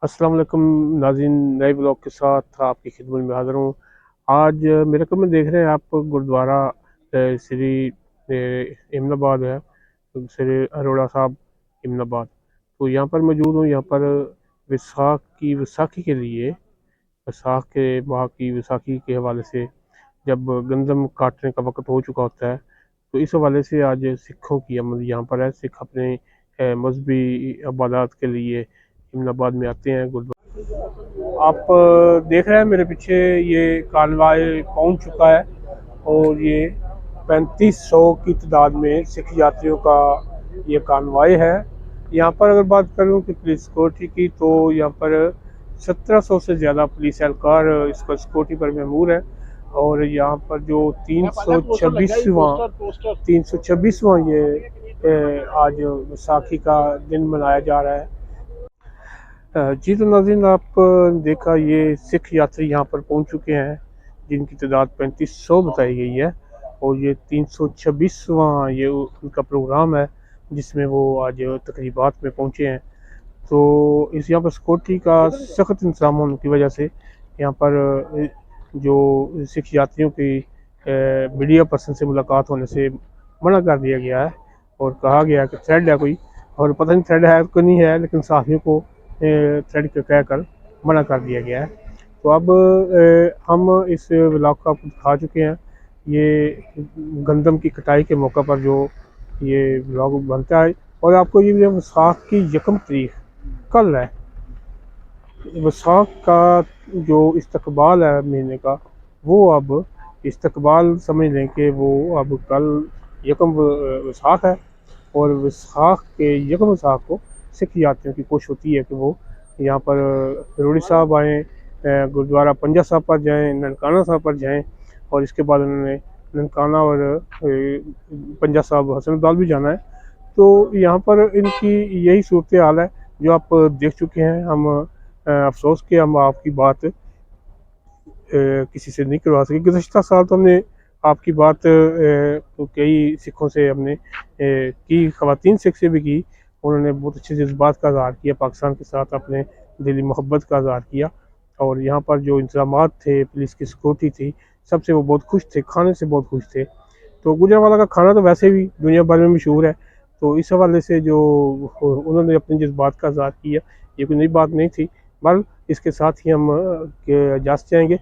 अस्सलाम वालेकुम नाज़रीन, नए ब्लॉग के साथ आपकी खिदमत में हाज़िर हूँ। आज मेरे को में देख रहे हैं आप गुरुद्वारा श्री इमनाबाद है, श्री अरोड़ा साहब इमनाबाद। तो यहाँ पर मौजूद हूँ। यहाँ पर विसाखी के लिए, वैसाख के माह की विसाखी के हवाले से जब गंदम काटने का वक्त हो चुका होता है, तो इस हवाले से आज सिखों की आमद यहाँ पर है। सिख अपने मजहबी इबादत के लिए इमनाबाद में आते हैं। आप देख रहे हैं मेरे पीछे ये कानवाय पहुंच चुका है और ये 3500 की तादाद में सिख यात्रियों का ये कानवाय है। यहाँ पर अगर बात करूँ कि पुलिस सिक्योरिटी की, तो यहाँ पर 1700 से ज़्यादा पुलिस एहलकार इसको सिक्योरिटी पर ममूर है। और यहाँ पर जो 326वां ये आज बैसाखी का दिन मनाया जा रहा है। जी तो नाज़रीन, आप देखा ये सिख यात्री यहाँ पर पहुँच चुके हैं, जिनकी तादाद 3500 बताई गई है। और ये 326वां ये उनका प्रोग्राम है, जिसमें वो आज तकरीबात में पहुँचे हैं। तो इस यहाँ पर सिक्योरिटी का सख्त इंतजाम होने की वजह से यहाँ पर जो सिख यात्रियों की मीडिया पर्सन से मुलाकात होने से मना कर दिया गया है। और कहा गया कि थ्रेड है कोई, और पता नहीं थ्रेड है तो नहीं है, लेकिन साथियों को थ्रेड कह कर मना कर दिया गया है। तो अब हम इस ब्लॉग को आपको दिखा चुके हैं। ये गंदम की कटाई के मौका पर जो ये ब्लॉग बनता है, और आपको ये वैसाख की 1 तारीख कल है। वैसाख का जो इस्तकबाल है महीने का, वो अब इस्तकबाल समझ लें कि वो अब कल 1 वैसाख है। और वैसाख के 1 वैसाख को सिख यात्रियों की कोशिश होती है कि वो यहाँ पर रोड़ी साहब आएँ, गुरुद्वारा पंजा साहब पर जाएँ, ननकाना साहब पर जाएँ। और इसके बाद उन्होंने ननकाना और पंजा साहब हसनदाल भी जाना है। तो यहाँ पर इनकी यही सूरत हाल है जो आप देख चुके हैं। हम अफसोस कि हम आपकी बात किसी से नहीं करवा सके। गुज़श्ता साल तो हमने आपकी बात तो कई सिखों से हमने की, ख़वातीन सिख से भी की। उन्होंने बहुत अच्छे जज्बात का इज़हार किया, पाकिस्तान के साथ अपने दिली मोहब्बत का इज़हार किया। और यहाँ पर जो इंतज़ामात थे, पुलिस की सिक्योरिटी थी, सबसे वो बहुत खुश थे, खाने से बहुत खुश थे। तो गुजरांवाला का खाना तो वैसे भी दुनिया भर में मशहूर है। तो इस हवाले से जो उन्होंने अपने जज्बात का इज़हार किया, ये कोई नई बात नहीं थी। बल इसके साथ ही हम इजाज़त चाहेंगे।